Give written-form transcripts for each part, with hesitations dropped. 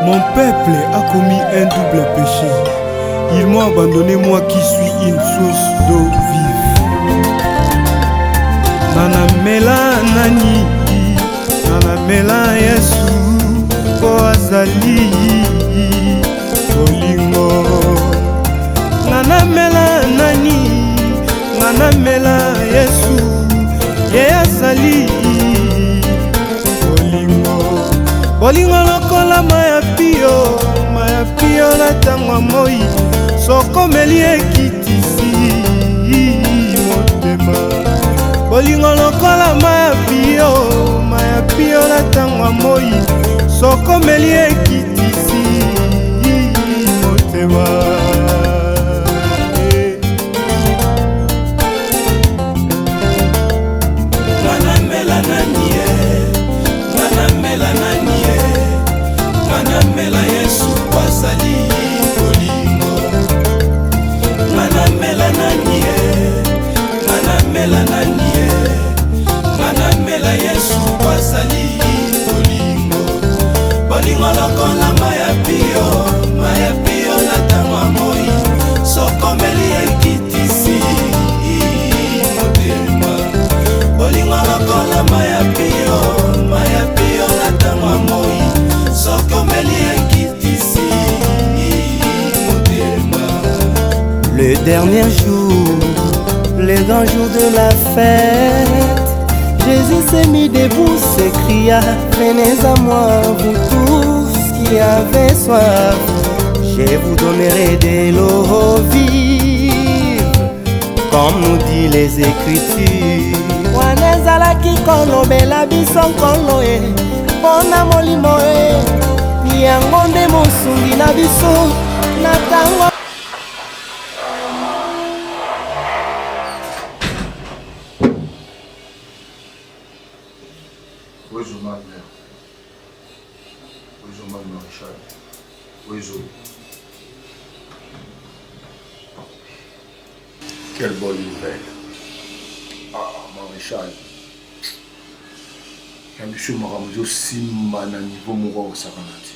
Mon peuple a commis un double péché. Ils m'ont abandonné, moi qui suis une source d'eau vive. Nanamela nani, nanamela Yesu, po azali bolingo. Nanamela nani, nanamela Yesu, ye azali bolingo. Bolingo lokola maya pio na tangwa moi, sokomeli ekitisi motema. Bolingo lokola maya pio na tangwa moi, sokomeli ekitisi motema. Nanamela nanie, nanamela nanie, nanamela Yesu azali bolingo. Nanamela nanie, nanamela nanie, nanamela Yesu azali bolingo. Bolingo lokola maya pio na tangwa moi, sokomeli ekitisi motema. Bolingo lokola maya pio na tangwa moi, sokomeli ekitisi motema. Le dernier jour, le grand jour de la fête, Jésus s'est mis debout, s'écria: venez à moi, vous tous qui avez soif, je vous donnerai de l'eau vive, comme nous dit les Écritures. Wanezalaki kolobela biso nkolo e, mpona molimo e, yango nde mosungi na biso na tango. Oizo Magner, Oizo Magner Richard, Oizo. Quelle bonne nouvelle. Ah, Maréchal. Monsieur Maramuzo Simba na niveau moko sakanati.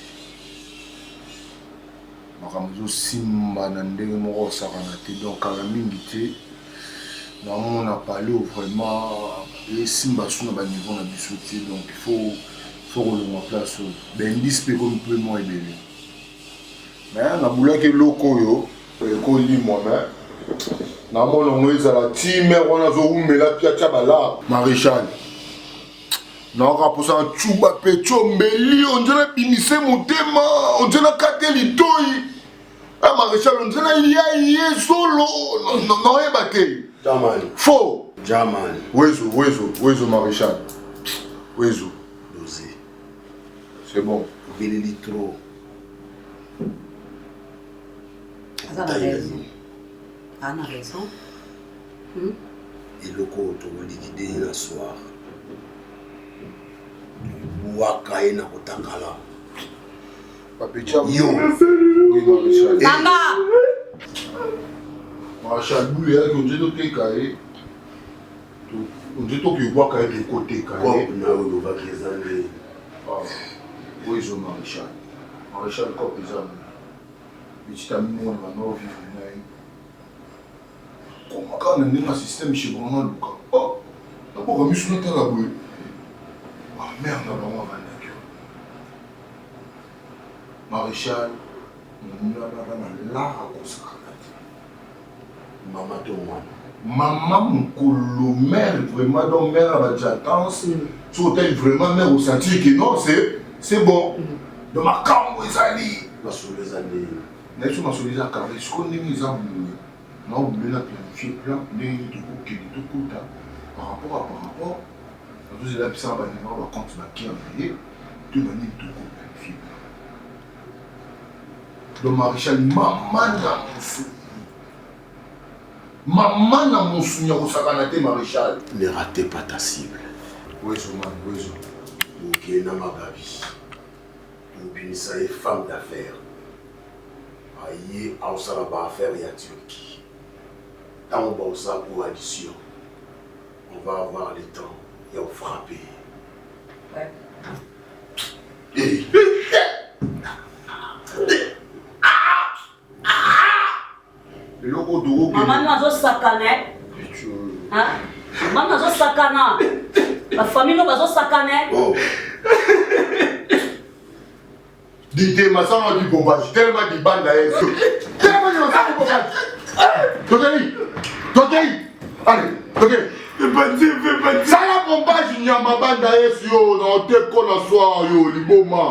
Maramuzo Simba na ndenge moko sakanati. Donc à la minute, on a parlé vraiment et Simba sur na niveau na bisouti. Donc il faut relenir en place. Ben dispe comme peu moins belé. Mais na boula ke loko yo, ko li moi-même. Na mona ngweza la time wana zo umela pia tchabala Maréchal. Na raposa chuba pecho mbeli onjena bimise mutema onjena kateli toyi. Ah Maréchal onjena iya solo no ebate. Jamal. Faux. Jamal. Wezo Maréchal. Wezo. Dosé. C'est bon. Beleli trop. Ça a raison. On a raison. Et le côté où il dit le soir. Waka ina kotakala. Papicha. Yo. Oui Maréchal. Tanga. Maréchal boule ya konje to tekaye. Onje to ki waka ya de côté kaye. Comme na o va kezande. Ah. Wezo Maréchal. Maréchal ko pizza. Vitamine na no vivre na. Comment quand on a un système chez Bruno Luca. Oh, d'abord on a mis sur notre table. Ah merde, on va vendre. Maréchal, on a là à consacrer. Maman to moi. Maman mon colo mère vraiment donc mère à j'attends. Sur hôtel vraiment mère au sentier que non c'est bon. De ma cambo ezali. Na sur les années. N'est-ce pas sur les accords. Est-ce qu'on est mis en boulot? Non, vous voulez planifier plein de par rapport. Vous avez ça, on va continuer à envoyer de manière de planifier. Donc, Maréchal, maman n'a mon souvenir au sakanate, Maréchal. Ne ratez pas ta cible. Oui, Wezo. Ok, na magabi. Une femme d'affaires. Aïe, à ça va faire y a Turquie. Tant on va ça pour addition. On va avoir le temps et on frapper. Ouais. Et sakana. Hein? Maman bazo sakana. La famille no bazo sakana. Oh. Dite masama du bombage, tellement de bande à elle. Tellement de masama du bombage. Tokei. Allez, Tokei. Fais pas. Ça la bombage, il y a ma bande à elle, yo, dans te kola soir, yo, liboma.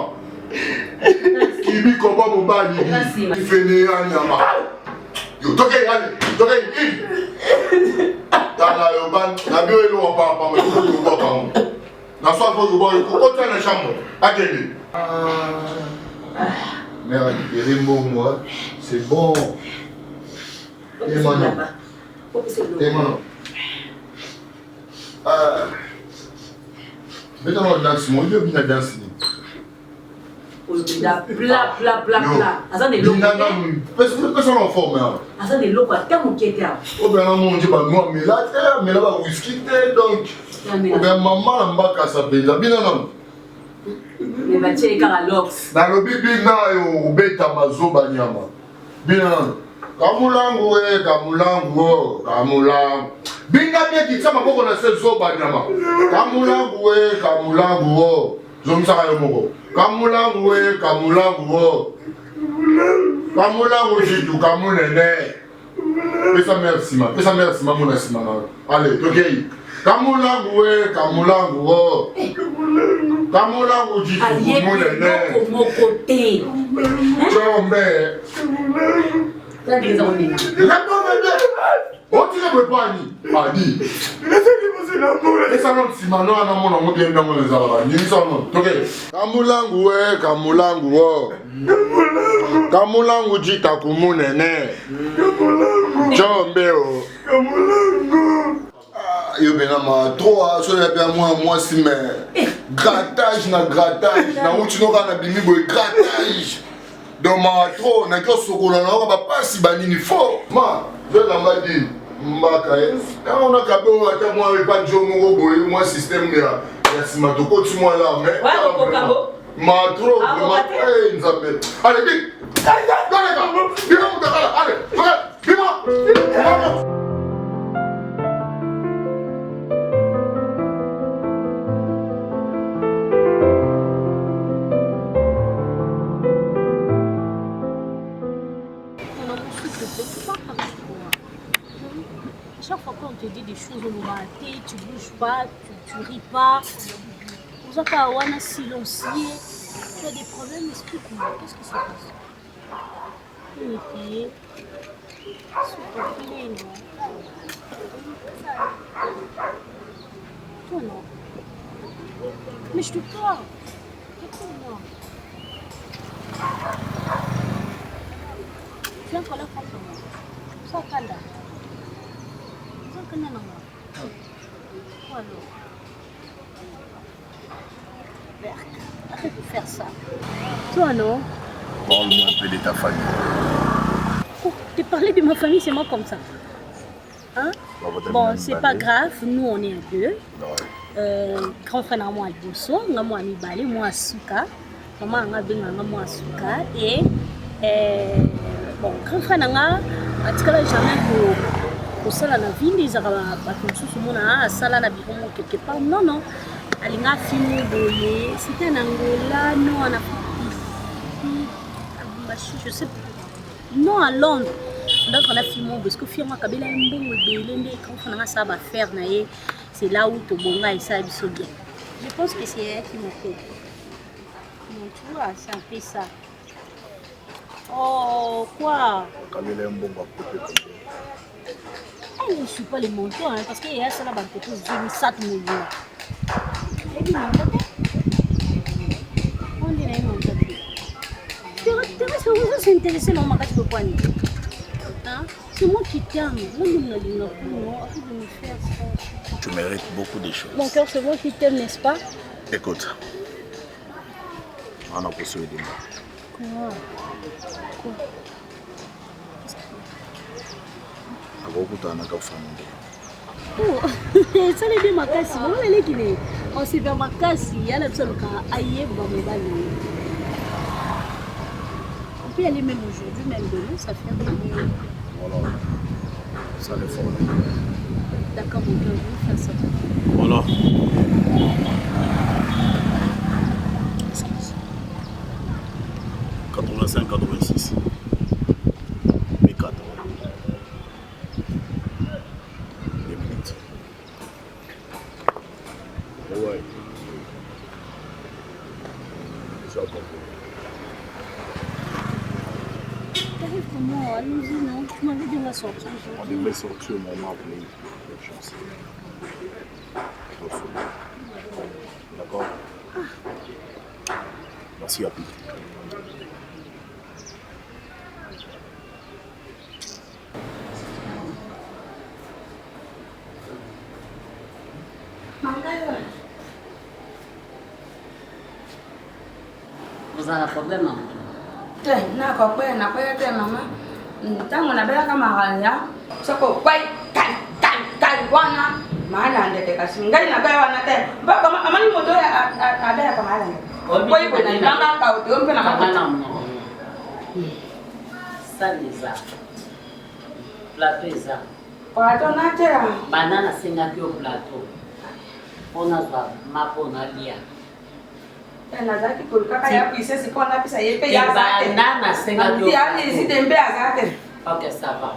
Kibi komba mobali, il fait néa, nyama. Yo, Tokei, allez, Tokei, Tala, yo, ban, la bio est loin, papa, mais il faut que vous voyez. Dans soir, il faut que vous voyez, il faut que dans la chambre. Attendez. Mère, moi, c'est bon. Et maintenant. Maintenant, on danse, mon Dieu, bien danser. Bla. Azan de l'eau. Personne en forme. Azan de l'eau, quoi. T'as mon qui était. Oh, ben, mon Dieu, moi, mais là, whisky, donc. Oh, ben, maman, on va casser bien. Bien, non. Mais bah, tu es caralox. Dans le bibi, na yo, beta mazo banyama. Bien. Kamulangu. Binga bien qui ça m'a beaucoup na se zo banyama. Kamulangu. Zomi saka yo moko. Kamulangu. Kamulangu jitu kamunene. Pesa merci ma mon asima. Allez, Tokei. Kamulangu. Kamulangu jitu kamunene. Mon côté. Chombe. Là, des hommes. On tire le pani. Adi. Et ça non si maintenant on a mon bien dans les arabes. Ni ça non. OK. Kamulangu jita kumunene. Chombe o. Yo benama trop so ya bien moi si mais grattage na uti no kana bimi boy grattage. Donc ma trop na ko sokola na ba pasi banini fort. Ma je la m'a dit mbakaye. On a kabé ata moi pas jomo boy moi système ya simato ko tu moi là mais ma trop vraiment nzambe. Allez vite. Allez. Chaque fois qu'on te dit des choses au raté, tu bouges pas, tu ris pas. Vous avez pas silencieux. Tu as des problèmes, explique-moi. Qu'est-ce qui se passe? Toi non. Mais je te parle. Écoute-moi. Tu es encore là pour moi. Ça va là. Arrête de faire ça. Toi non? Parle-moi un peu de ta famille. Oh, tu parlais de ma famille, c'est moi comme ça. Hein? Bon, c'est pas grave, nous on est un peu. Grand frère à moi à Bosso, moi à Mibale, moi à Souka. Maman a bien moi à Souka. Et bon, grand frère n'a pas jamais pour ça la vie, ils ont ça la quelque part. Non. Alinga filmé boye, c'était un Angola, non en Afrique, je sais pas. Non à Londres. Donc on a filmé parce que firma Kabila Mbongo Belende quand on a ça va faire c'est là où Tobonga et ça bien. Je pense que c'est elle qui m'a fait. Donc tu vois, c'est un peu ça. Oh quoi? Kabila Mbongo je ne suis pas les montants parce qu'il y a ça là-bas, je me sat millions. On dirait un montant. Tu vas s'intéresser dans ma carte de poignée. C'est moi qui t'aime. Moi, je me dis non, arrête de me faire ça. Tu mérites beaucoup de choses. Mon cœur, c'est moi qui t'aime, n'est-ce pas? Écoute, on a poursuivi des mots. Quoi? Ça les deux makasi, on s'est fait makasi, il y a la personne qui a aïe, on peut aller même aujourd'hui, même demain, ça fait rien. Voilà. Ça les fort. D'accord, mon cœur, je vais faire ça. Voilà. 85, 86. Mais 4. Les minutes. Ouais. Ça va. T'arrives comment? Allons-y, non? Tu m'avais dit on va sortir. On devait sortir, mais on m'a appelé. Chance. D'accord? Merci à tous. Vous avez un problème, maman? Nakwete mama ntango nabelaka maranya soko kwai kai wana maana ndeke kasi ngai nabela wana te mpaka amani moto abelaka maranya kwai kuna ndanga ka utompe na mama Saliza plateau eza plateau na te banana sengaki au plateau mpona zwa mapo na lia nazaki kolukaka ya pisesi mpo napesa ye mpe ya banana sengaki yaisite mpe aza te ok ça va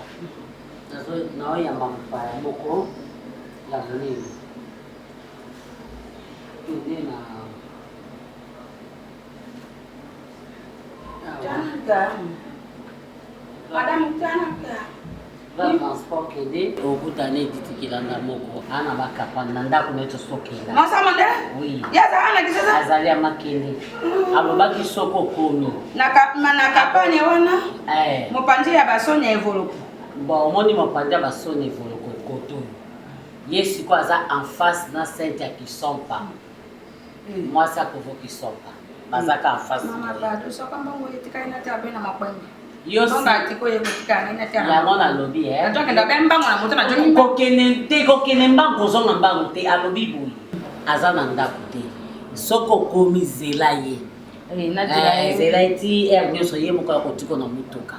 naoyamba mopaya moko ya monene ende na madame Tianaka va transport kende okutana etitikilanga moko ana bakapa na ndako neto sokela masamande oui yaza ana kisasa azali amakende alobaki soko okomi na kapane wana mopanzi ya basoni ya evoloko bon omoni mopanzi ya basoni evoloko koto ye siko aza en face na sainte ya kisompa mwasi akovo kisompa bazaka en face mama bado soka mbango yetika ina te abena makwembe yosi yango nalobi kokende mbango ozonga mbango te alobi boye aza na ndako te soki okomi zela ye zela eti ere nyonso ye moko ya kotiko na motuka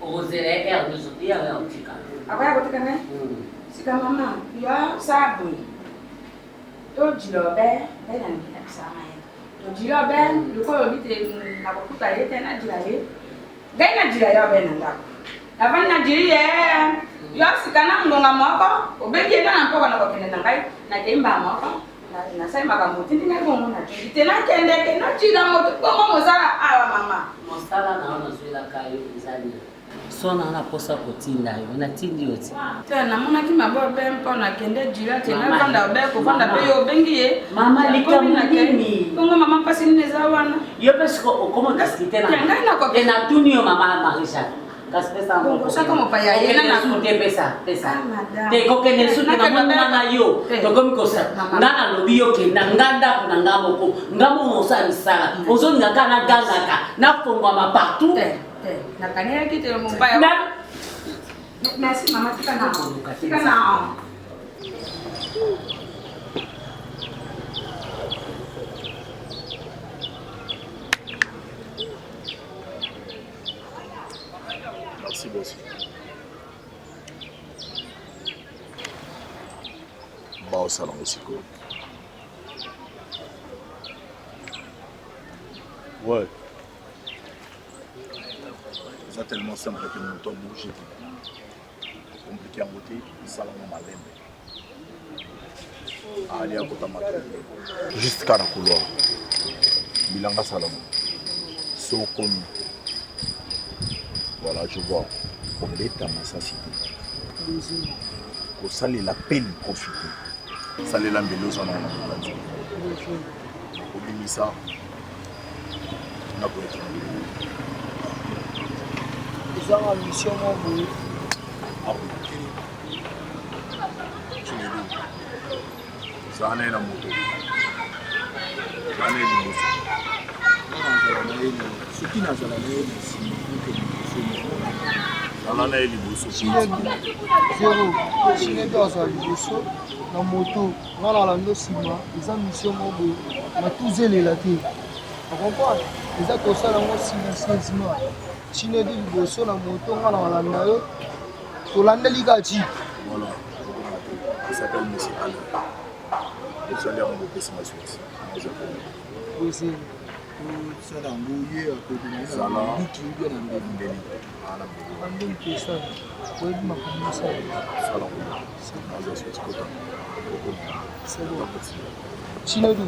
ozela ere nyonso te ere otika sika mama yo saboy tojilobe benangiakisama jira ben lukolo bite na kokuta ye tena jira ye ngai na jira ya ben ndako avant na jiri ye yo sikana ngonga moko obeje na mpoko na kokende na ngai na temba moko na sai makambo tindi na gongo na jiri tena kende ke na jira moto ko mosala awa mama mosala na ona zwela kayo izali sona na posa kotinda yo na tindi yoti tena mona ki mabo be mpo na kende jira tena vanda be ko vanda be yo bengi ye mama likamuni kongo mama pasi ni zawana yo pesko okomo kaskite na ngai na ko na tuni yo mama Marisha kaspesa ko saka mo pa ya ye na sunte pesa te ko kene sunte na mwana na yo to komi ko sa ngana lobi yo ke na nganda kuna ngamo ko ngamo mo sa misala ozo ngaka na gangaka na fongwa ma partout nakania kitelo mubaya merci mama tika na Merci boss. Bah au salon aussi quoi. Ouais. C'est tellement simple que mon temps bouge. Compliqué en côté, ça va mal. Allez à côté de juste car à couloir. Bilanga salon. So comme voilà, je vois. Comme l'état ma sensité. Pour ça la peine profiter. Ça les lambelos en a dit. Pour ça. On a pour ils ont une mission mon boulot. Ah oui. Tu les deux. Ça en est la moto. Ça en est la moto. Ce qui n'a jamais été Salana est liboso. Zéro. Chine dans un liboso. Na moto. Ngala la ndo sima. Ils ont mission mon boulot. Na tout zélé la terre. Tu comprends? Ils ont tout ça dans mon silencieusement. Chinedi liboso na moto nga na walanda yo. Tolandeli kati. Voilà. Il s'appelle Monsieur Alain. Le salaire de Pessin Suisse. Oui, c'est ça dans Bouillé à côté de ça. Là, qui vient dans le Ndeli. On dit que ça. Oui, ma famille ça. Ça là. C'est bon. Chinedi.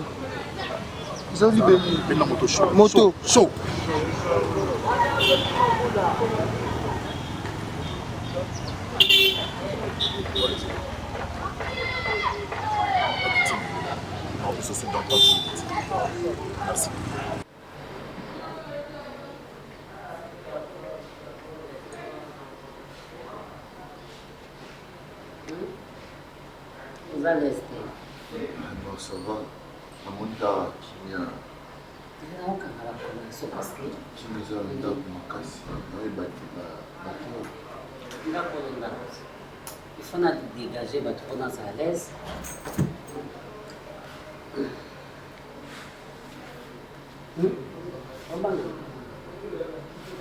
Ils ont dit bébé. La moto chaud. Moto chaud. Ça c'est dans 30 minutes. Merci. Vous allez rester. Bon, ça va. La montagne qui vient. Il faut dégager votre prononcé à l'aise.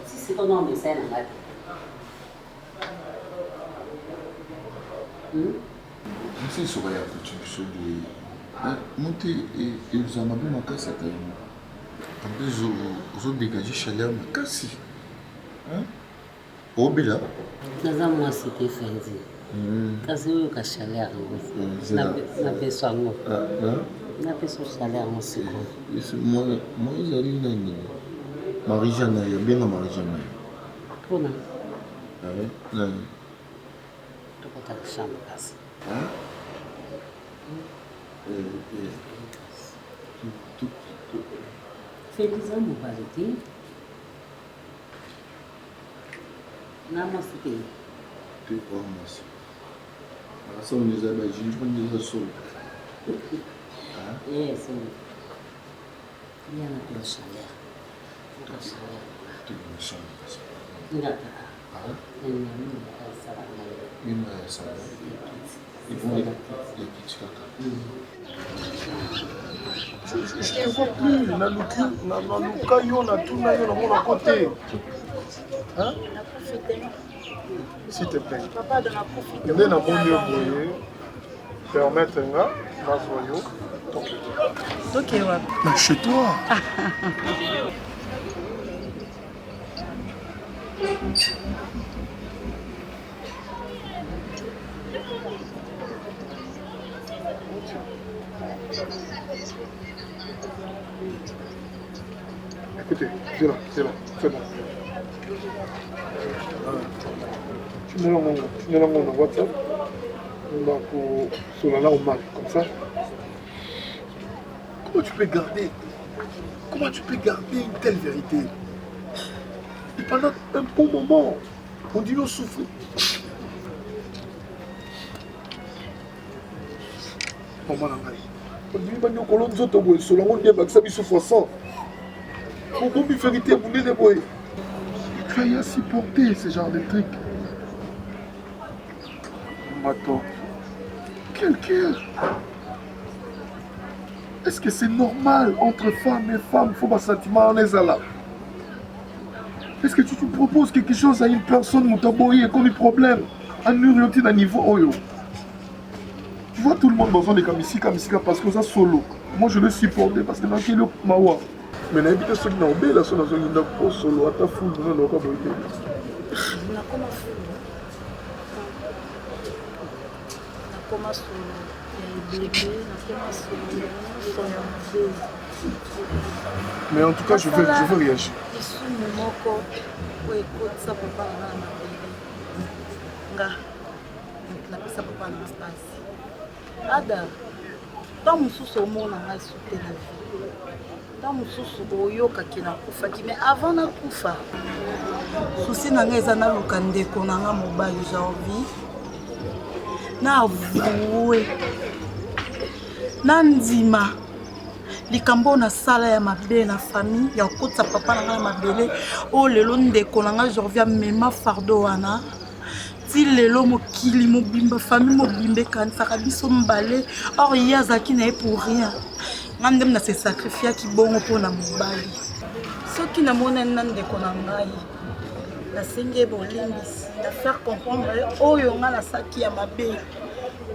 Si c'est ton nom de scène, on va c'est sur la contribution de monter et vous en avez ma casse à terre. En plus, vous avez dégagé chaleur ma casse. Au Béla. Dans un mois, c'était fendi. Quand c'est eux qui ont chaleur, on a besoin de na peso salaire en seconde. Moi, j'allais nani. Marie-Jeanne, il y a bien Marie-Jeanne. Pour nous. Ah oui? Non. Tu peux ta chambre casse. Hein? Fais 10 ans, mon parité. Non, moi, c'était. Tu es pas moi. Ça, on les a bâtis, je prends des assos. Yes, il y a la chaleur. La chaleur. Tu me sens. Ils vont les petits caca. Je te vois plus. Na luka yo na tuna yo na mon côté. Hein? S'il te plaît. Papa de la profite. Il y a un boye. Permettre nga mazoyo. Ok, ouais. Mais chez toi. Écoutez, c'est là, c'est bon. Tu me l'envoies dans WhatsApp. On va sur la au mal, comme ça. Comment tu peux garder une telle vérité? Et pendant un bon moment, on dit nous souffre. Maman n'a on dit que nous colons d'autres bois, sur on dit que ça me souffre sans. Pourquoi une vérité vous les bois? Tu as supporté ce genre de trucs. Attends. Quel cœur? Est-ce que c'est normal entre femmes et femmes? Il faut pas sentiment en est là. Est-ce que tu proposes quelque chose à une personne qui a comme un problème en orienté à niveau oyo? Tu vois tout le monde besoin de kamisika parce que ça solo. Moi je le supporte parce que dans quel mawa. Mais n'habite ceux qui n'ont pas la sonne dans solo à ta foule dans le cas de mais en tout cas, je veux réagir. Ada, tant mususu omona ngai soute na vie. Tant mususu oyoka ki nakufaki, mais avant nakufa. Susi na ngai eza naluka ndeko na nga mobali janvier. Na avoué. Na ndima. Likambo na sala ya mabe na famille ya kotsa papa na nga mabele. O lelo ndeko na nga janvier mema fardo wana. Ti lelo mokili mobimba famille mobimbe kanisaka biso mbale or yazaki na pour rien ngandem na se sacrifier ki bongo pona mobali soki na mona ndeko na ngai nasengi bolimbisi na faire comprendre oyo nga nasaki ya mabe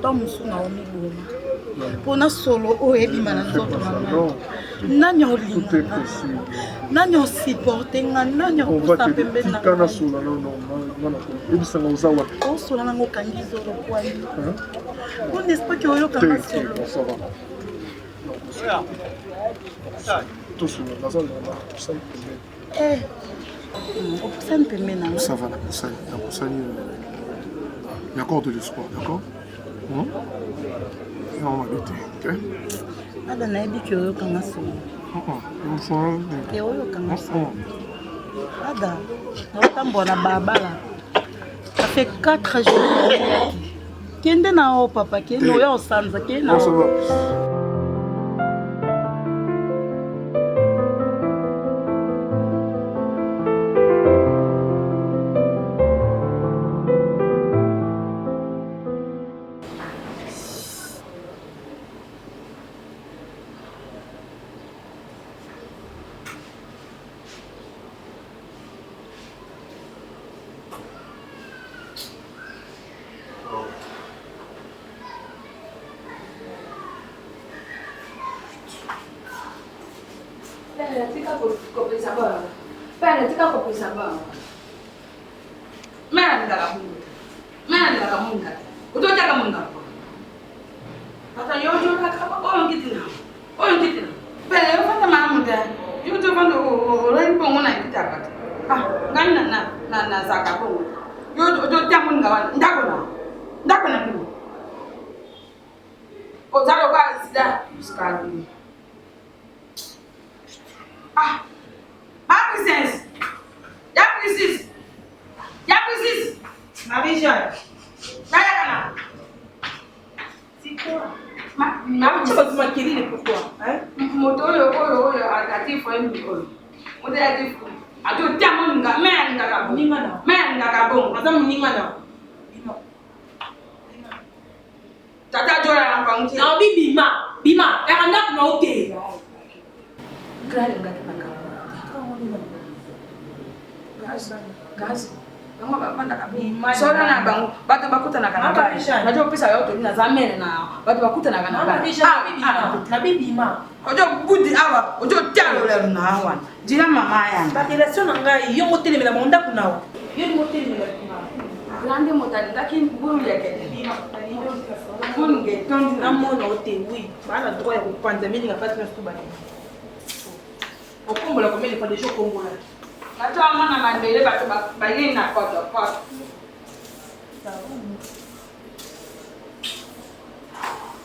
to mosu na omiboma mpona solo oyo ebima na nzoto na nga nani olinga nani osupporte nga nani okusa pembeni na nga osola nango okangi zolo kwani on espère que oyokanga solo opusani pembeni na nga ça va nakusani d'accord de l'espoir d'accord non mabe te ok ada nayebi ke oyokanga solo ke oyokanga solo ada naotambola na balabala ça fait 4 jours kende na o papa kende oya osanza kende na o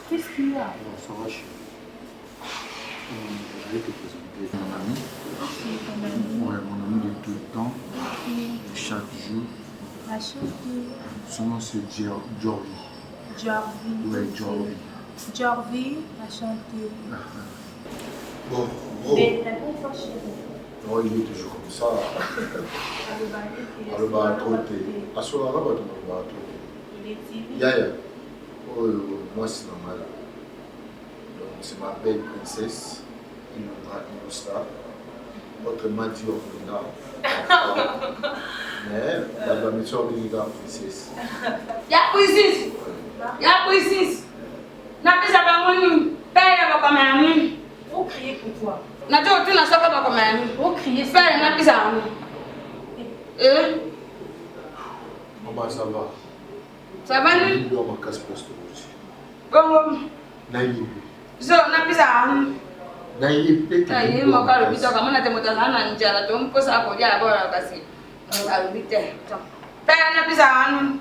Qu'est-ce qu'il y a? Non, ça va, chérie. Je vais te présenter mon ami. Ouais, mon ami de tout le temps. De chaque jour. Son nom c'est Jorvi. Ouais, Jorvi. Jorvi, enchanté. Bon, gros. Mais t'as pas encore chérie. Non, il est toujours comme ça. Le baratroté. À ce moment-là, le baratroté. Il est timide. Yaya. Oh, moi c'est normal. Donc c'est ma belle princesse. Il nous sera. Autrement dit, Orlina. Mais la mission de la princesse. Ya princesse. Ya princesse. Na pesa bangoni. Père va comme un. Vous criez pourquoi? Na jo tu na soka ba comme un. Vous criez ça. Père na pesa. Maman, ça va. Ça va ni? Il doit me casser poste aussi. Gongo. Naïe. Zo na pesa. Naïe. Naïe mo ka lo bito kama na te mota sana njala to mpo sa ko dia bora kasi. Alo bite. Père na pesa anu.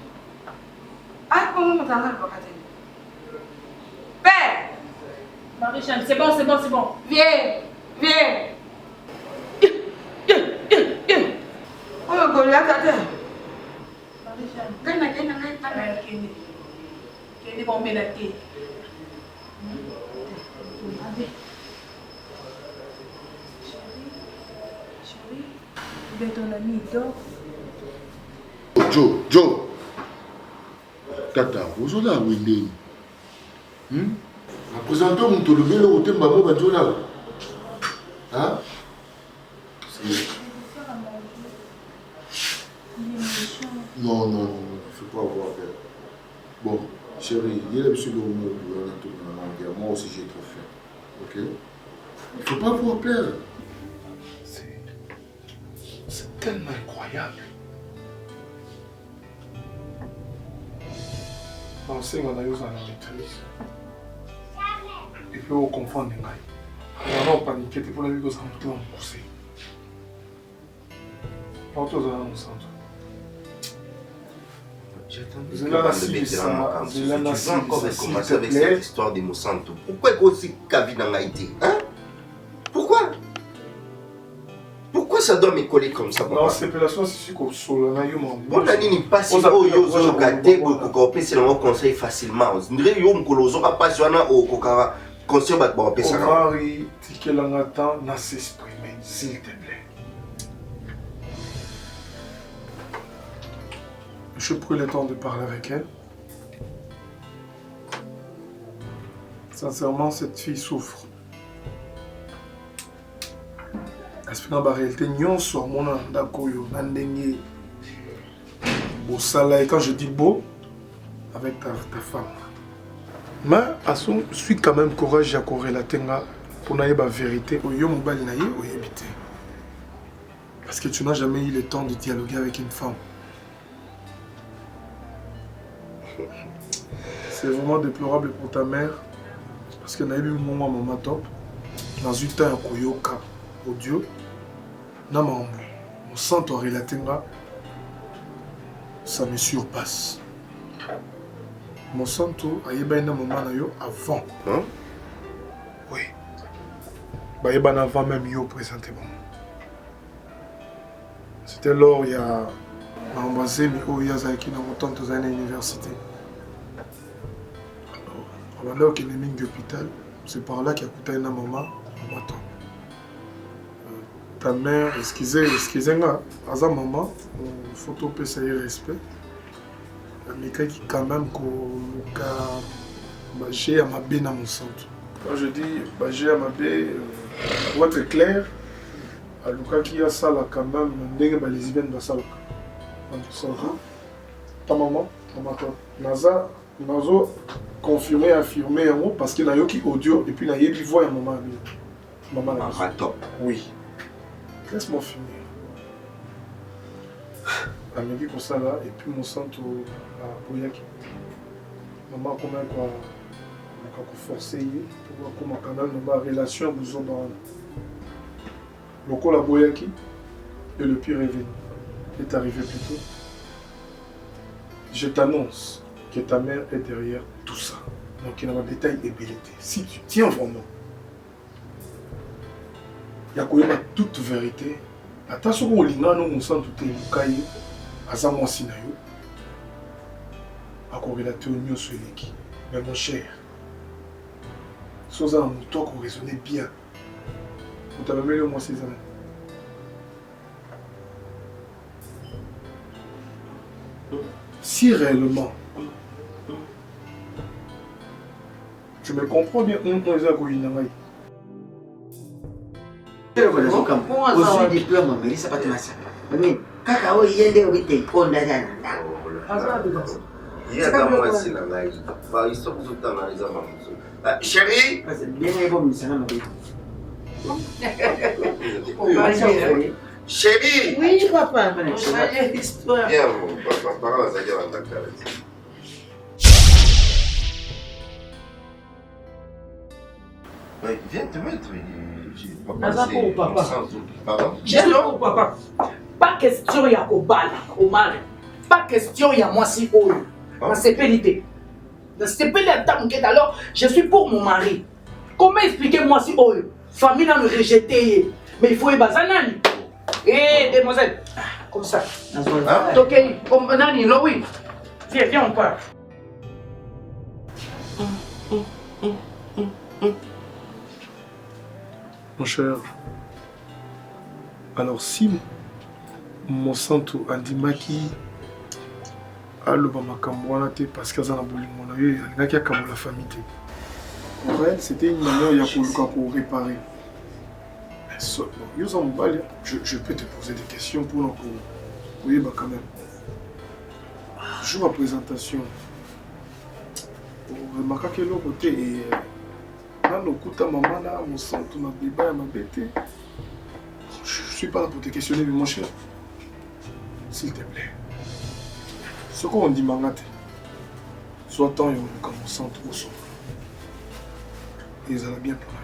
Ah ko mo tanga ba ka te. Père. Marie-Jeanne, c'est bon, c'est bon, c'est bon. Viens, viens. Oh, Goliath, attends. Marie-Jeanne. Quel est bon mélaté? Chérie, où est ton ami? Il dort. Joe. Tata, vous êtes là, oui. Présentement, on te le met le côté de maman, tu là. Hein? Non, non, non, il ne faut pas avoir peur. Bon, chérie, il y a l'habitude de remuer moi aussi j'ai trop faim. Ok? Il ne faut pas avoir peur. C'est tellement incroyable. L'enseigne, on a eu dans la maîtrise. Et puis on comprend les mailles. On a paniqué pour la vie que ça a tout poussé. Pas tout dans le centre. Vous allez encore recommencer avec cette histoire de Monsanto. Pourquoi aussi Kavi n'a pas été? Hein? Pourquoi? Pourquoi ça doit me coller comme ça? Non, c'est pas la chose, c'est comme ça. On a eu mon bon, on n'est pas si haut, yo, gâté, pour qu'on se conseil facilement. On dirait yo, on a pas sur au coca, conseil, on va ça. Marie, tu que l'on attend, n'a s'exprimer, s'il te plaît. Je prends le temps de parler avec elle. Sincèrement, cette fille souffre. Expliquant la réalité, nous sommes d'accord, et quand je dis beau, avec ta femme. Mais à son suite quand même courage à corrélater pour n'aller la vérité au yo mobile naïe au habité. Parce que tu n'as jamais eu le temps de dialoguer avec une femme. C'est vraiment déplorable pour ta mère parce qu'elle a eu un moment maman top dans une temps koyoka audio na mambo mon sang to relatenga ça me surpasse mon sang to ayeba na maman na yo avant hein? Oui ba yeba na avant même yo présentement c'était lors il y a Mambazé mais oh il y a qui na autant de années à l'université. Alors qu'il est mis à l'hôpital, c'est par là qu'il a coûté une maman. Ta mère, excusez-moi, à sa maman, il faut tout payer respect. Mais quand même, j'ai à ma baie dans mon centre. Quand je dis j'ai à ma baie, pour être clair, à Luka qui a ça là quand même, les Ibènes dans ça là. Ta maman, Naza, Nazo. Confirmer, affirmer en haut parce qu'il y a eu qui audio et puis il y a eu voix à maman. Maman top. Oui. Laisse-moi finir. Elle m'a dit comme ça là et puis mon centre à Boyaki. Maman comment quoi forcer pour voir comment quand même ma relation nous ont dans le col à Boyaki et le pire est arrivé plus tôt. Je t'annonce que ta mère est derrière tout ça. Donc il y a un détail ébélité. Si tu tiens vraiment, il y a quand même toute vérité. Attention au lingano, nous sommes tout éloqués. Azamon Sinayo. A corrélater au mieux sur l'équipe. Mais mon cher, sans un mouton qu'on raisonnait bien. Vous t'avez mis le moins 6 ans. Si réellement tu me comprends bien, on est à Goïnamaï. Aujourd'hui, diplôme, mais ça pas te masser. Mais cacao, il y a des ouïes qu'on a dans il y a dans moi aussi la maille. Ils sont tout le temps dans les amants. Chérie? Bien bon, ça m'a dit. Chérie? Oui, papa. Viens, papa, parle à Zadia en tant que viens te mettre. Papa. Papa. Pas question il y a Kobala, Omar. Pas question il y a moi si haut. Dans ces pénités. Dans ces pénités, alors je suis pour mon mari. Comment expliquer moi si haut? Famille n'a me rejeté. Mais il faut y bazanani. Eh, demoiselle. Comme ça. Ok, comme Nani, là oui. Viens, on part. Mon cher, alors si mon santo andimaki aloba makambo parce que ça n'a pas eu mon aïe, la famille. Pour elle, c'était une manière de réparer. Je peux te poser des questions pour nous. Oui, bah quand même. jour à présentation. Remarquez que l'autre côté est dans le coup de maman là, mon sang, tout ma débat, ma bête. Je suis pas là pour te questionner, mais mon cher, s'il te plaît. Ce qu'on dit, Mangate, soit tant comme mon sang trop sombre. Et ils allaient bien pour elle.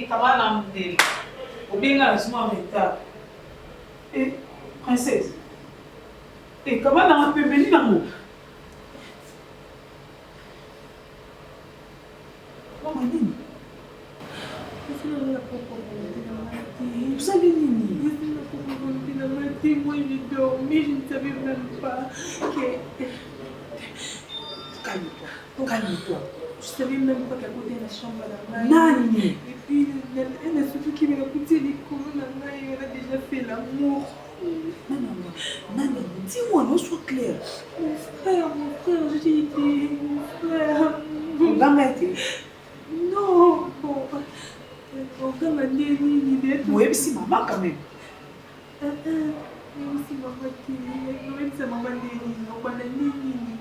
Comment l'amener? Ou bien là, je m'en retard. Et, princesse, et comment on peut venir dans l'eau? Comment Nini? Vous savez Nini? Moi je dormais, je ne savais même pas que... Calme-toi, calme-toi. Je ne savais même pas qu'à côté de la chambre là. Nani? Et puis, elle a surtout qu'il m'a coûté les coups, elle a déjà fait l'amour. Non, dis-moi, non, sois clair. Mon frère, je t'ai dit, mon frère. Mon gars m'a été. Non, bon. Mon gars m'a dit, oui, mais c'est maman quand même.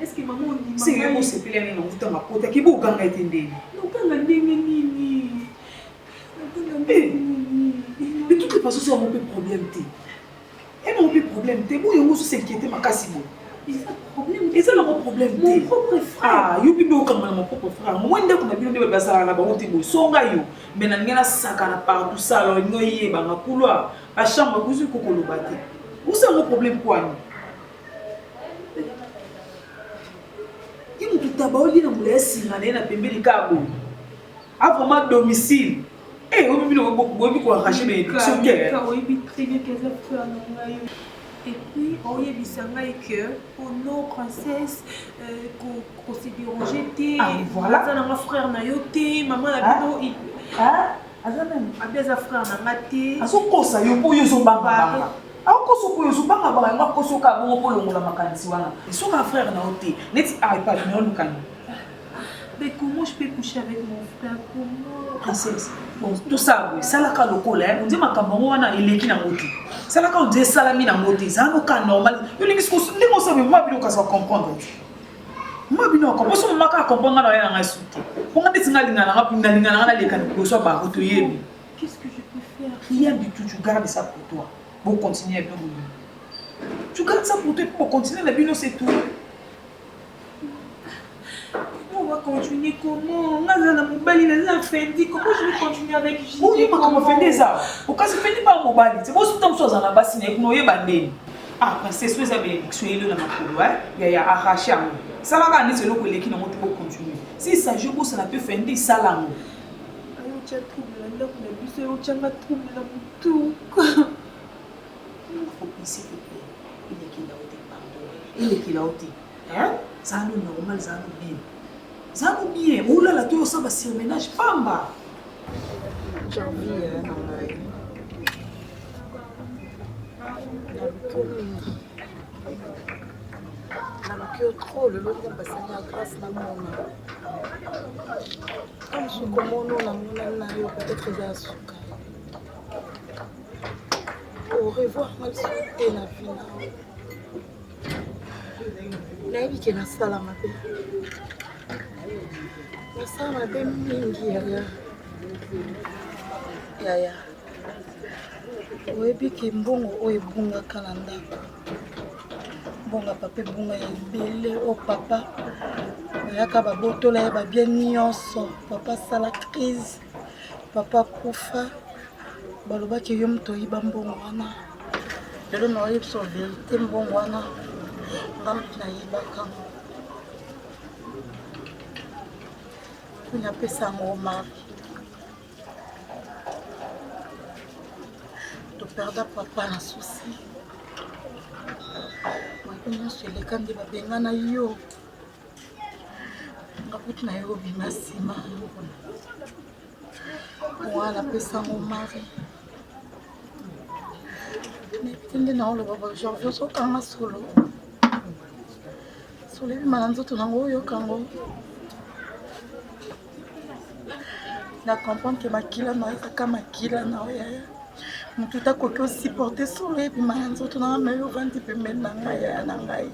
Est-ce que maman dit c'est maman c'est plein de noms dans ma côte qui vous gagne entendre non quand nini de toutes les façons c'est mon problème et mon problème vous vous s'inquiéter ma casse et ça mon problème mon propre frère ah yo bibo comme mon propre frère moi ndeko na bino ndebe basala na bango te boy songa yo mais na ngena saka na partout ça alors ngoye ba ngakulu a chambre kuzu kokoloba te où c'est mon problème quoi il tout d'abord dit na mulesi ngane na pembeli kabo a vraiment domicile et au bibi no ko arracher mes élections que oui bi très bien que ça fait na et puis on y bisanga que pour nos princesses qu'on s'est dérangé voilà ça na frère na yoté maman la bino ah azamem abeza frère na maté asokosa yo po yo zo baba akoso po yo zo baba ba ngakoso ka bongo po longola makanisi wana soka frère na yoté net a pas mais on kan mais comment je peux coucher avec mon frère comment princesse bon tout ça oui ça la ka lokola on dit makambo wana eleki na ngoti ça la ka on dit salami na ngoti ça no ka normal yo lingi ko ndimo ça mais moi bino ka comprendre moi bino ko so maka comprendre na yana ngasuti on a dit ngalinga na ngalinga na leka ko so ba ko yebi qu'est-ce que je peux faire rien du tout tu gardes ça pour toi pour continuer bien tu gardes ça pour toi pour continuer la bino c'est tout. On va continuer comment? On a un mobile, on a un fendi. Comment je vais continuer avec Gigi? Oui, mais comment faire ça? Pourquoi ça fait pas mobile? C'est bon, si tu as un bassine avec nous, ah, c'est ce que vous avez dit, là, il y a arraché à nous. Ça va gagner, c'est là que l'équipe va continuer. Si ça joue, ça peut faire des salams. Tu as trouvé là, tu as trouvé là, tout. S'il te plaît, il est qu'il a été pardonné. Il est qu'il a été. Hein? Ça nous normal, ça nous bien. Ça nous bien. Oh là là, tu as ça va se ménage pamba. J'ai envie na trop le lot de passer à grâce na mona. Comme ce commono na mona na yo peut-être za suka. Au revoir mal souhaité na vie. Nayebi ke nasala mabe mingi yaya oyebi ke mbongo oyo ebungaka na ndako mbonga papa ebunga ya ebele o papa bayaka babotola ye babie nyonso papa asala crise papa kufa balobaki yo moto oyiba mbongo wana lelo na oyebi so verité mbongo wana ngambi nayebaka kuni apesa yango mari perda papa na souci. Nyonso eleka nde babenga na yo nga kutu na yo obima nsima mwana apesango mari nayebi nde na oloba bajanvier ozokanga solo solo ebima na nzoto nango oyokango na comprendre ke makila na ezaka makila na oyaya motu takoki osupporte solo ebima na nzoto nanga me yo ovandi pembeni na ngai yaya na ngai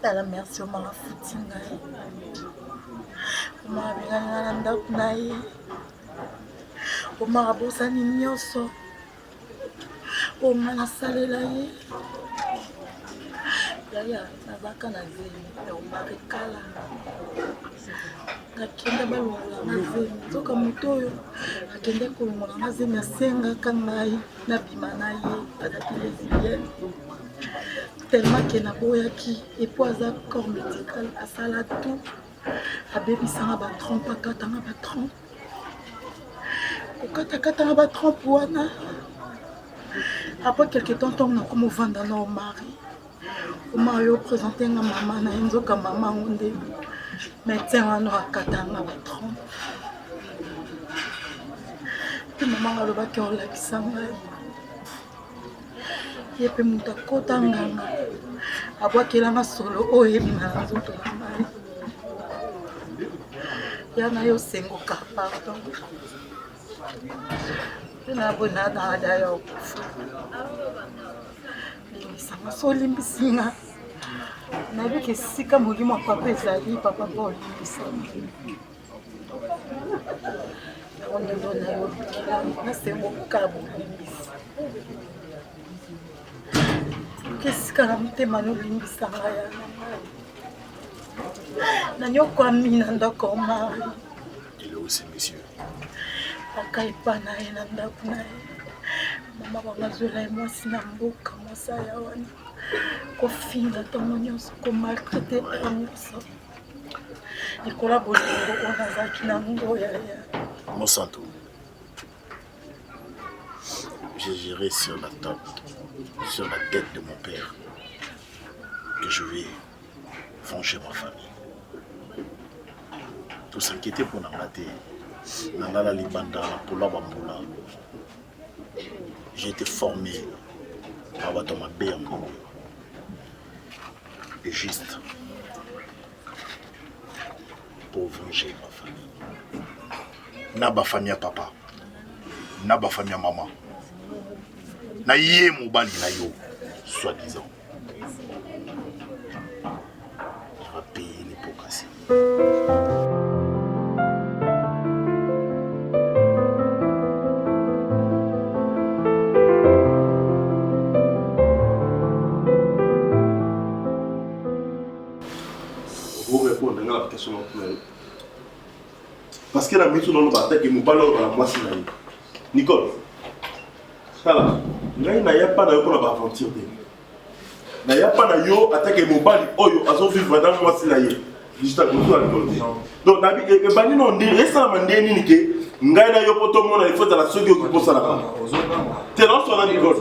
tala merci omaka futi ngai omaka bengani nga na ndako na ye omaka bosani nyonso oma nasalela ye yaya nazaka na zemi me omaka ekala nakenda balongola nga zemi nzoka moto oyo akende kolongola nga zemi asengaka ngai nabima na ye azaki lesbienne tellement ke naboyaki epo aza corps médical asala tout abebisanga batrompe akatanga batrompe kokatakatanga batrompe wana après quelque temps ntongo nakoma ovanda na omari omari yo présente nga mama na ye nzoka mama yango nde médecin wana akatanga batrompe mpe mama nga alobaki olakisa ngai ye mpe moto akota nganga abwakelanga solo oyo ebima na nzoto na ngai yana yo osengoka pardon mpe na bona na ada ya okufa limbisanga so olimbisinga nayebiki esika molimo ya papa ezali papa mpo olimbisanga yango ndendo na yo olukilanga nasengoka bolimbisi esika na motema nolimbisanga ya na ngai nanyokwami na ndako omari aka epa na ye na ndako na ye mama bangazwela ye mwasi na mboka mosaya wana kofinga ntango nyonso komaltraite yangoso likola bolingo wana azalaki nango yaya Monsanto, j'ai géré sur la tête de mon père que je vais venger ma famille. Tout s'inquiéter pour Nangate, Nangala Libanda, Pola Bamboula. J'ai été formé à Watama Béango. Et juste pour venger ma famille. Naba famille à papa, Naba famille à maman. Na yé mobali na yo, soi-disant. Je vais payer les pots cassés. Vous répondez à la question. Parce que la mission dans le bataille qui nous parle dans la moitié. Nicole, ça va. Il n'y a pas de aventure. Il n'y a pas de attaque mobile. Oh, yo, azo vivre dans le moitié. Donc, et bani non dit récemment ni que ngai na yo poto mona il faut dans la soki okipo ça là. T'es là sur la Nicole.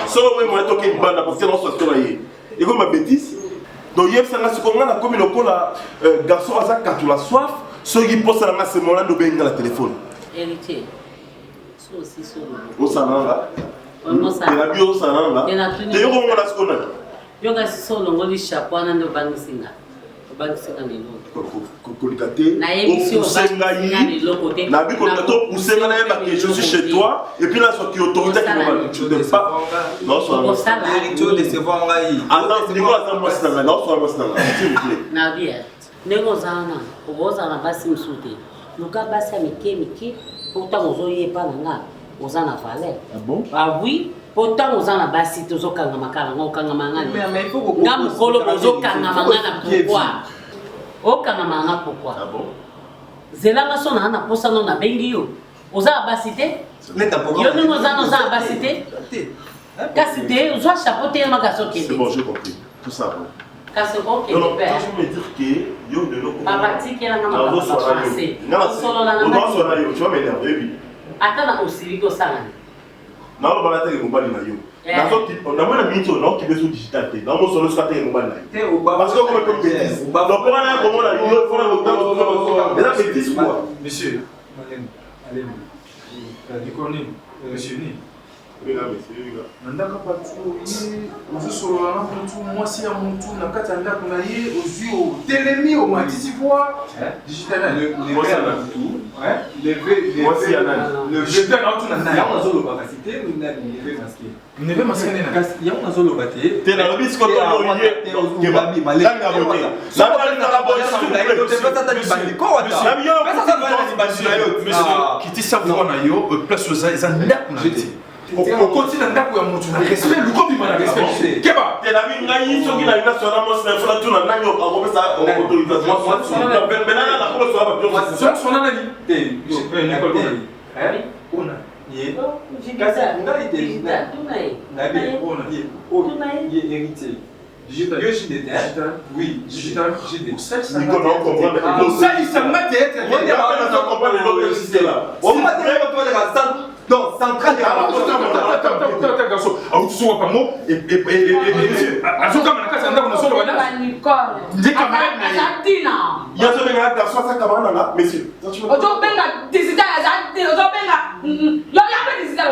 Solo moi moi toquer une bande parce que non soit toi yé. Et comme ma bêtise. Donc hier ça na sikonga na comme le la garçon asa quand la soif. Ceux qui posent à ce moment-là, nous venons à la téléphone. Héritier. Ça aussi, ça. Au salon là. Il y a bio au salon là. Il y a tout. Il y a comment la seconde. Il y a solo ngoli chapeau na ndo bangisinga. Bangisinga ni lo. Kolikate. Au poussenga yi. Na bi kolikate au poussenga na yeba que je suis chez toi et puis là sur qui autorité qui me tu ne pas. Non ça. Héritier de se voir ngai. Alors Nicolas ça moi c'est là. Non ça moi c'est là. S'il vous plaît. Na bien. Nengozana, ozana basi msute. Luka basi mike, pourtant ozoye pa nanga, ozana valeur. Ah bon? Ah oui, pourtant ozana basi tozokanga makala, ngokanga mangana. Mais il faut que ngam kolo ozokanga mangana pourquoi? Okanga mangana pourquoi? Ah bon? Zelanga sona na posa no na bengi yo. Ozana basi te? Yo nengozana basi te? Kasi te, ozo chapeauter magaso kende. C'est bon, j'ai compris. Tout ça. Kasi bon que non, toujours me dire que yo de l'eau. Papa tiki la ngama papa français. Non, solo la ngama. Tu vas m'énerver oui. Atana osili ko sala. Non, on va la mobile na yo. On a moins de minutes, on a qui besoin digital. Dans mon solo, c'est mobile na yo. Parce que comme comme bêtise. Donc on a comment la yo, faut la temps. Mais là bêtise quoi? Monsieur, allez. Nicolas, monsieur ni. Oui là, monsieur. Ndaka patu ni ozo na mutu mwasi ya mutu na kati ya ndako na ye ozio telemi o matisi voix digital na le mwasi ya nani le digital na tu na nani ya mazo lo bakasite ou na neve masqué neve masqué na ya mazo lo baté te na lobi sko to yo ye babi malé la boté la bali na boté te pata ta bandi ko wata pesa ta bali bandi na yo monsieur qui tisa voix na yo place aux za ndako na on continue ndako ya mutu na respect luko bima na respect keba te la bi ngai soki na ina sona mo sna fona tu na nanyo ko pesa autorisation na benana na ko so ba sona nani te Nicole ona ye kasi ngai te na bi ona ye héritier digital yo j'ai des oui digital j'ai des Nicole on comprend ça il se met être on va comprendre l'autre système là on va dire que toi les gars donc central attends garçon au tu sois pas moi et azoka manaka ndako na solo wana Nicole ndika Argentina ya zo benga garçon sa kamana na monsieur ojo benga digital Argentina ojo benga yo ya benga digital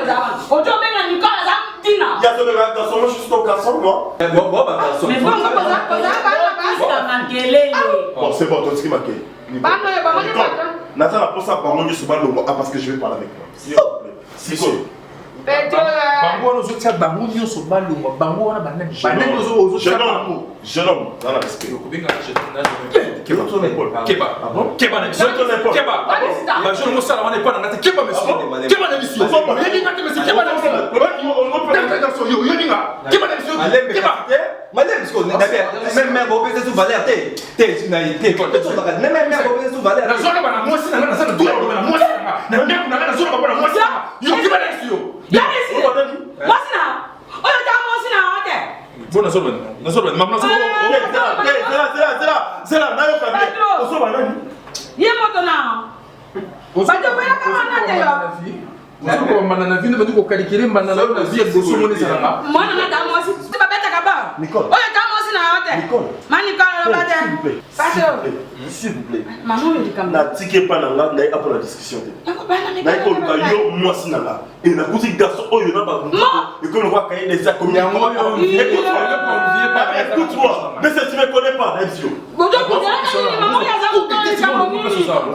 ojo benga Nicole Argentina ya zo benga garçon moi je suis ton garçon moi bon garçon mais bon bon c'est bon toi tu m'as Nathan a posé à parler de ce ballon parce que je vais parler avec toi. S'il vous plaît. Si quoi? Bango no zotia bango nyonso balonga bango wana banani banani ozo jeune homme dans la respect. Kobinga keba to n'importe keba keba na biso keba ba jeune mosala wana pas na ngate keba monsieur keba na biso yeni ngate monsieur keba na biso yo yeninga keba na biso keba Madame, parce qu'on est même bon, c'est sous valeur, t'es na t'es quand tu vas même bon, sous valeur. La zone bana moi si na na sana dura bana moi na ndeko na zone bana moi yo keba na biso ya esi moi si na oyo ta moi si na hote bon na zone maman zone c'est là na yo kabé oso bana ni ye moto na bato bela kama na te yo Nako manana vile bado ko kalikire manana na vie boso moni sana mwana na ta moi si tu ba beta kaba Nicole oyo ta moi si na hote Nicole Nicole ba de s'il vous plaît maman me dit comme na tike pa na nga na après la discussion na ko ka yo moi si na nga et na kuti garçon oyo na ba et que le voit quand il est à combien écoute-moi mais si tu me connais pas Nebzio bodo bodo maman ya za ko ka ko ni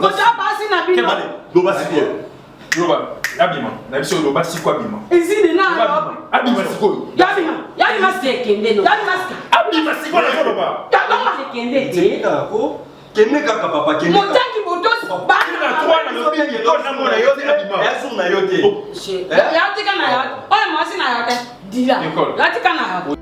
bodo ba si na bino do ba si Loba, abima. Na biso loba si kwa abima. Ezine na abima siko. Yabima sekende no. Yabima abima siko na loba. Yabima sekende te. Ko kende kaka papa kende. Motangi bodos ba na toi na lobi ye ko na mona yote abima. Yasu na yote. Ya tika na yote. Oye mwasi na yote. Dila. Ya tika na yote.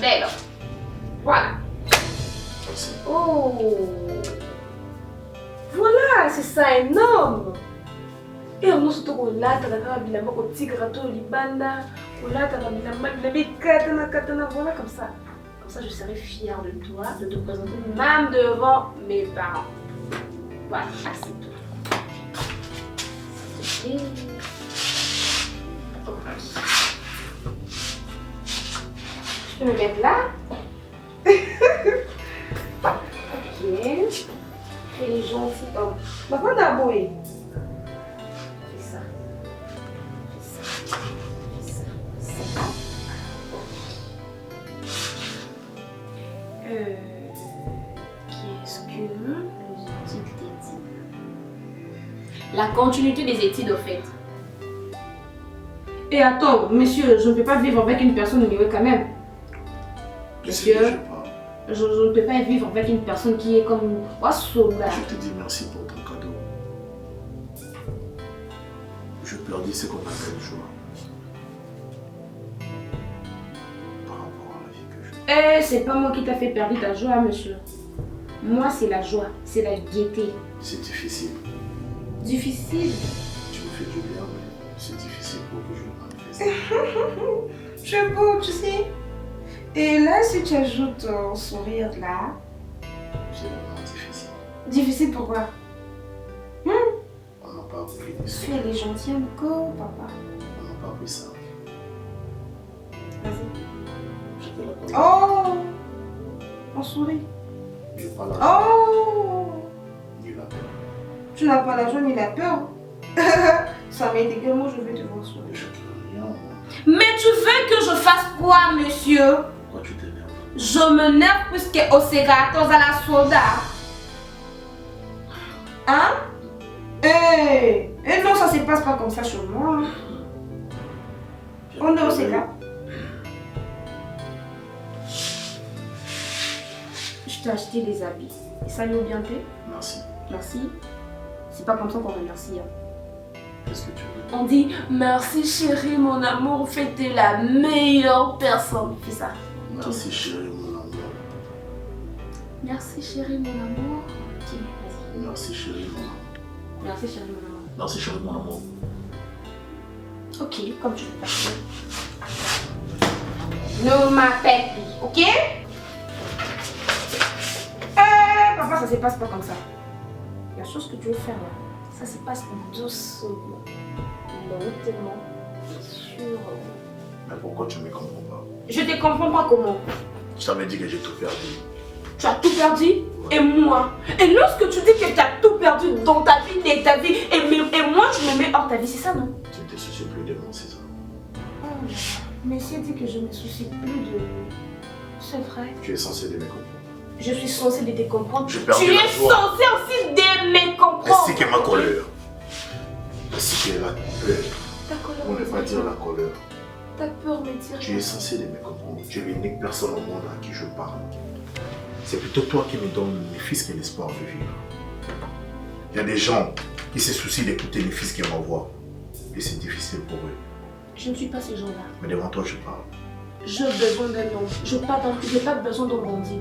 Bello. Voilà. Oh. Voilà, c'est ça, énorme. Et on se trouve là, tu as vu la main au tigre, tu as libanda, ou là, tu as vu la main, katana, voilà comme ça. Comme ça, je serai fière de toi, de te présenter même devant mes parents. Voilà, c'est tout. Et... Je peux me mettre là. Ok. Et les gens aussi. Oh. Ma femme a boué. Fais ça. Fais ça. Fais ça. Fais ça. Qu'est-ce que les études d'études? La continuité des études, au fait. Et attends, monsieur, je ne peux pas vivre avec une personne ignorée quand même. Monsieur, je ne peux pas vivre avec une personne qui est comme Wassoula. Je te dis merci pour ton cadeau. Je perdis ce qu'on appelle joie. Par rapport à la vie que je... Eh, c'est pas moi qui t'a fait perdre ta joie, monsieur. Moi, c'est la joie, c'est la gaieté. C'est difficile. Difficile? Tu me fais du bien, mais c'est difficile pour que je le manifeste. Je suis beau, tu sais. Et là, si tu ajoutes ton sourire là... C'est vraiment difficile. Difficile pourquoi? On n'a pas appris ça. Tu es gentil encore, papa. On n'a pas appris ça. Vas-y. Je te la connais. Oh! On sourit. J'ai pas la Oh! ni la peur. Tu n'as pas la joie ni la peur. Ça m'est égal, moi je vais te voir sourire. Je peux rien, moi. Mais tu veux que je fasse quoi, monsieur? Pourquoi tu t'énerves? Je m'énerve puisque au ségatos à la soda. Hein? Eh non, ça se passe pas comme ça chez moi. On est au séga. Je t'ai acheté des habits. Et ça lui bien fait? Merci. Merci. C'est pas comme ça qu'on remercie. Qu'est-ce que tu veux? On dit merci chérie, mon amour, fait t'es la meilleure personne. Fais ça. Merci chérie, mon amour. Merci chérie, mon amour. Ok, vas-y. Merci chérie, mon amour. Merci chérie, mon amour. Merci chérie, mon amour. Ok, comme tu veux faire. Ne m'appelle plus, ok? Papa, ça se passe pas comme ça. La chose que tu veux faire là, ça se passe doucement, lentement, sûrement. Mais pourquoi tu ne me comprends pas? Je te comprends pas comment? Je t'avais dit que j'ai tout perdu. Tu as tout perdu? Ouais. Et moi? Et lorsque tu dis que tu as tout perdu dans ta vie et ta vie, et moi je me mets hors ta vie, c'est ça, non? Tu ne te soucies plus de moi, c'est ça? Mais si elle dit que je ne me soucie plus de lui, c'est vrai. Tu es censé de me comprendre. Je suis censée de te comprendre. Tu es censé aussi de me comprendre. Ainsi que ma colère. Ainsi que la peur. Ta colère. On ne va pas dire la colère. Ta peur me tire. Tu es censé de me comprendre. Tu es l'unique personne au monde à qui je parle. C'est plutôt toi qui me donnes mes fils que l'espoir de vivre. Il y a des gens qui se soucient d'écouter les fils qui m'envoient. Et c'est difficile pour eux. Je ne suis pas ces gens-là. Mais devant toi, je parle. J'ai besoin d'un homme. Je n'ai pas besoin d'un bandit.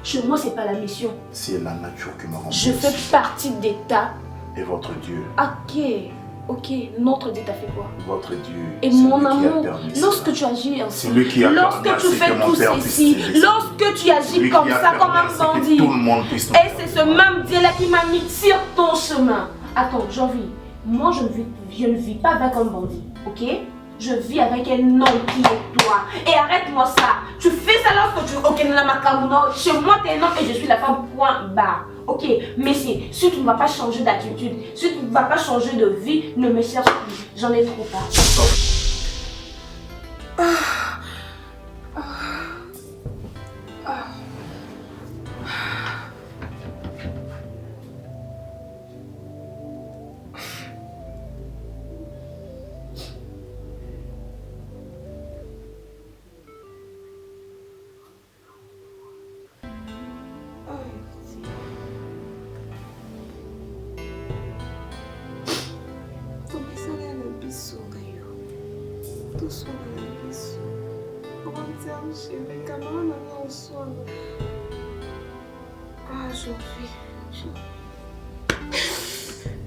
Chez moi, c'est pas la mission. C'est la nature qui m'a rendu. Je fais partie d'État. Et votre Dieu. Ok, notre Dieu t'a fait quoi? Votre Dieu. Et mon amour, lorsque tu agis ainsi, lorsque tu fais tout ceci, lorsque tu agis comme ça, comme un bandit, et c'est ce même Dieu-là qui m'a mis sur ton chemin. Attends, j'en vis. Moi, je ne vis pas avec un bandit, ok? Je vis avec un homme qui est toi. Et arrête-moi ça. Tu fais ça lorsque tu... Ok, chez moi, tu es un homme et je suis la femme, point barre. Ok, mais si tu ne vas pas changer d'attitude, si tu ne vas pas changer de vie, ne me cherche plus. J'en ai trop peur.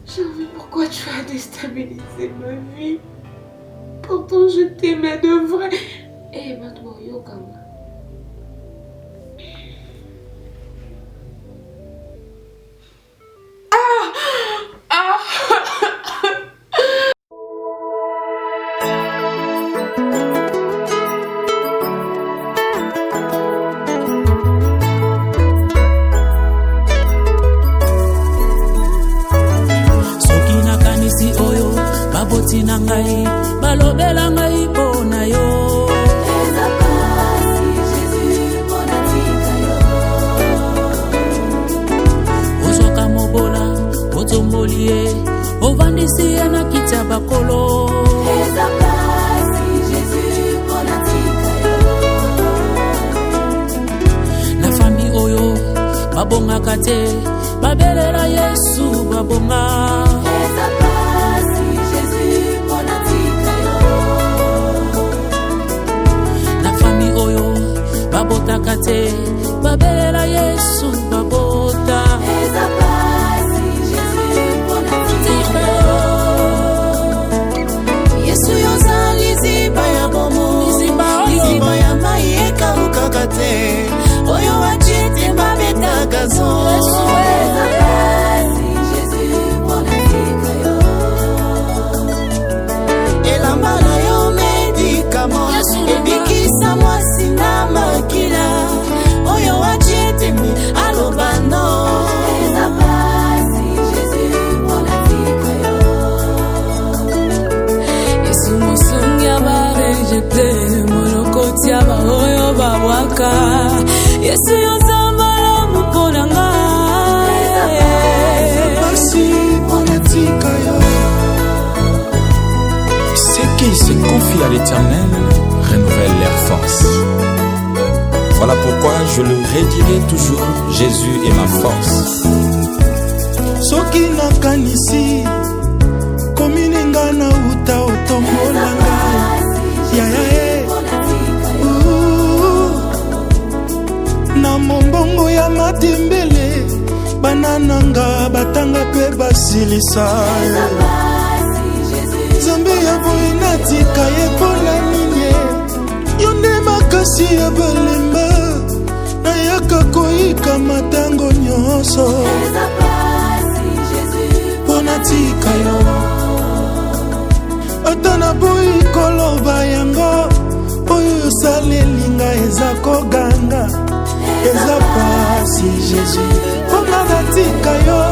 J'envie, pourquoi tu as déstabilisé ma vie? Pourtant je t'aimais de vrai. Eh, maintenant, Yokanga. balobela ngai pona yo ozwaka mobola otomboli ye ovandisi ye na kiti ya bakolo babongaka te babelela Yesu babonga na famille oyo babotaka te babelela Yesu babota Yesu yozali ziba ya bomo ziba ya mai ekawukaka te oyo wachite mbabetaka zo elamba na yo medikamo ebikisa mwasi na makila oyo wachite mi alobano Yesu mosungi abarejete molokoti abaoyo babwaka Yesu yozambala mupona ngai Merci ponatika yo Ceux qui se confient à l'Éternel renouvellent leur force. Voilà pourquoi je le redirai toujours, Jésus est ma force. Soki nakanisi kominenga na uta otombola ngai yaya na mombongo ya matembele banananga batanga pe basilisa Zambe ya boye natika ye mpona nini yo nde makasi ya balemba nayaka koyika matango nyonso mpona tika yo ata naboyi koloba yango oyo osalelinga eza koganga eza pasi Jésus mpona natika yo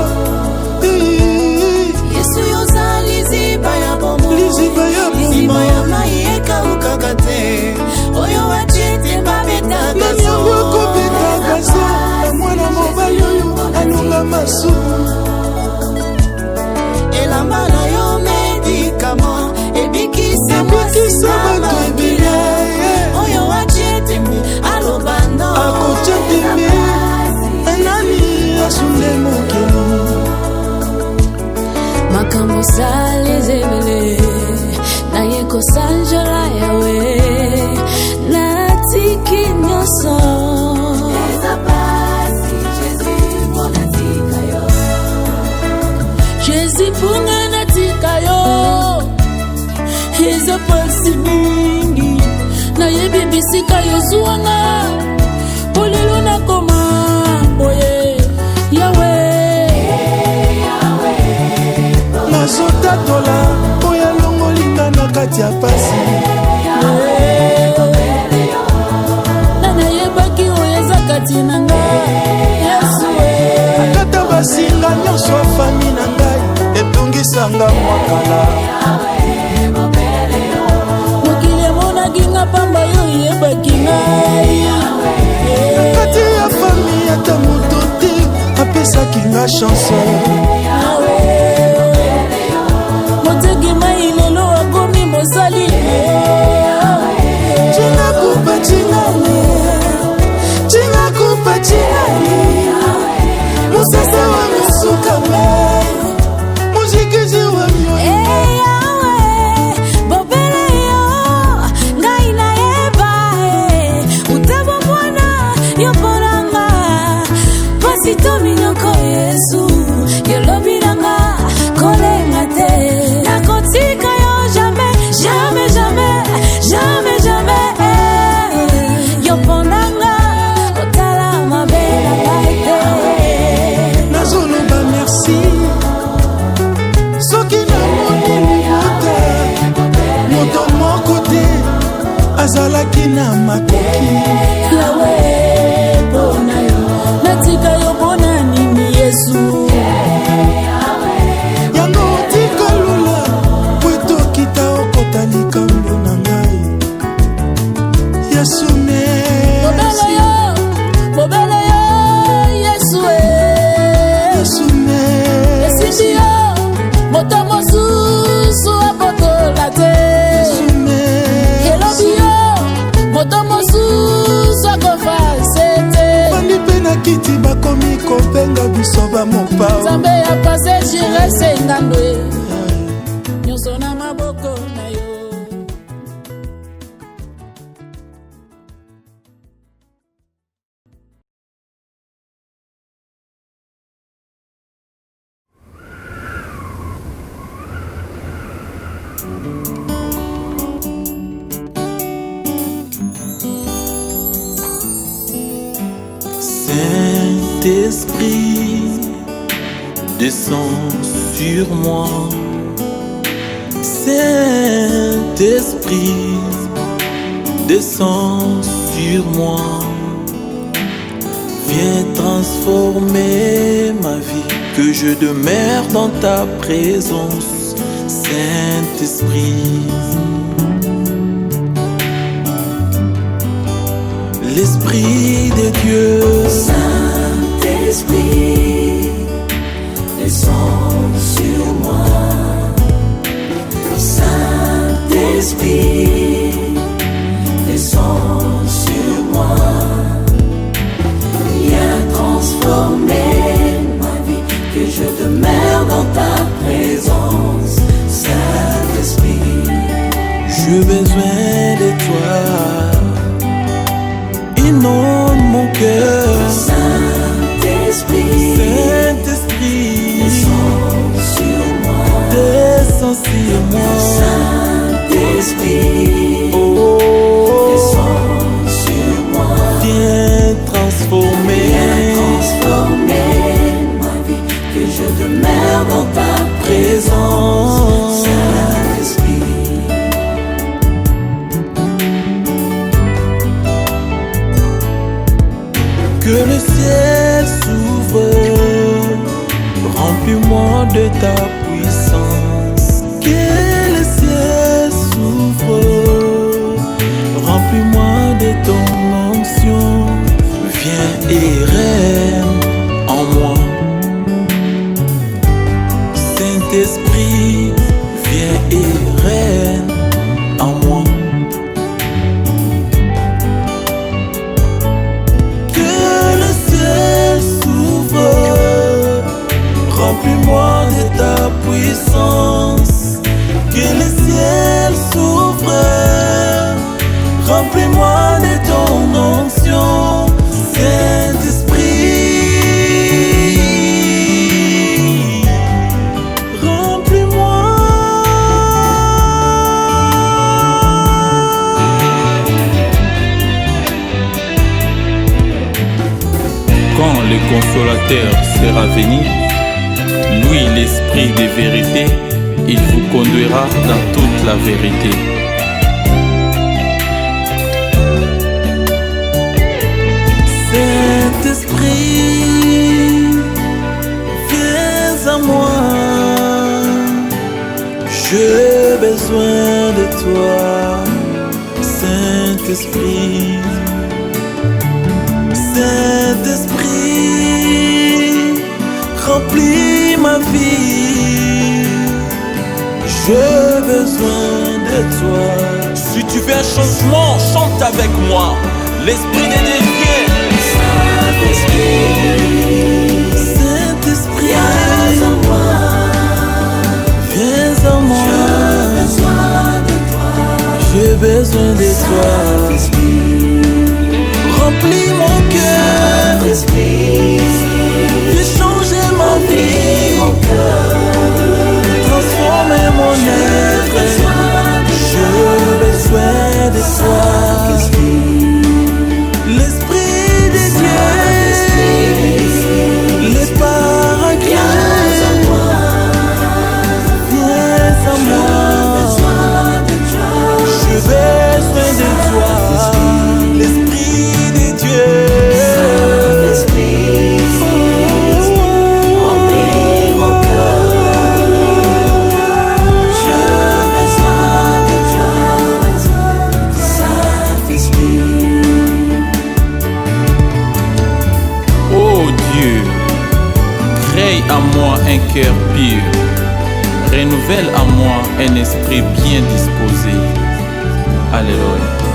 Yesu yozali ziba ya bomo ziba ya mai ekawukaka te oyo wachite mbabetaka zo nani yango ekobetaka zo na mwana mobali oyo alunga masumu elamba na yo medikamo ebikisa bato ebele oyo wachite mi alobando akochatemi anani asunde mokili makambo sali zebele na yeko sanjola yawe na tiki nyoso Jésus punga na tika yo eza pasi mingi na yebi bisika yo zuanga polelo na koma boye yawe nazotatola oyo alongolinga na kati ya pasi nanayebaki oyo eza kati na ngai Yesu akata basinga nyonso afami na ngai etungisanga mwakala mokili emonaki nga pamba yo yebaki ngai kati ya fami ata moto te apesaki nga chanson moteki mai lelo akomi mosali cinakupa cinani cinakupa cinani musese wa misukame muzikizi wa mioyo bobele yo ngai nayeba utabo mwana yo mponanga pasito minoko Yesu yolobi nanga kolenga te nakotika yo jamais jamais jamais jamais jamais yo mponanga otala mabela ngai te nazoloba merci soki namoni libota moto moko te azalaki na makoki yawe mpona yo natika yo mpona nini Yesu yango otika lula po etokita okota likambo na ngai Yesu merci bobele yo Yesu Yesu merci esindi yo moto mosusu apotola te elobi yo moto mosusu biso bamopao nzambe ya pase jire sengando ye nyonso na maboko na yo. Saint-Esprit, descends sur moi. Saint-Esprit, descends sur moi. Viens transformer ma vie, que je demeure dans ta présence. Saint-Esprit, l'Esprit de Dieu. Saint-Esprit, descends sur moi. Saint-Esprit, descends sur moi. Viens transformer ma vie, que je demeure dans ta présence. Saint-Esprit, j'ai besoin de toi. Inonde mon cœur. Saint-Esprit, Saint-Esprit, descends sur moi. Descends sur moi. Saint-Esprit, oh, descends sur moi. Viens transformer ma vie, que je demeure dans ta présence. Saint-Esprit, que le ciel s'ouvre, remplis-moi de ta puissance. Que le ciel s'ouvre, remplis-moi de ton onction. Viens et règne en moi. Saint-Esprit, viens et règne en moi. Remplis-moi de ta puissance, que le ciel s'ouvre. Remplis-moi de ton onction, Saint-Esprit. Remplis-moi. Quand le consolateur sera venu, lui, l'esprit de vérité, il vous conduira dans toute la vérité. Saint-Esprit, viens à moi. J'ai besoin de toi, Saint-Esprit. Saint-Esprit, remplis ma vie. J'ai besoin de toi. Si tu veux un changement, chante avec moi. L'esprit de Dieu vient. Saint-Esprit, viens à moi. Viens à moi. J'ai besoin de toi. Remplis mon cœur. Fais changer ma vie. Transformer mon être. J'ai besoin de toi. L'Esprit de Dieu, les paraclés, viens à moi. J'ai besoin de toi, l'Esprit de Dieu. remplis mon cœur. J'ai besoin de toi, Saint-Esprit. Oh Dieu, crée à moi un cœur pur, renouvelle à moi un esprit bien disposé. Alléluia.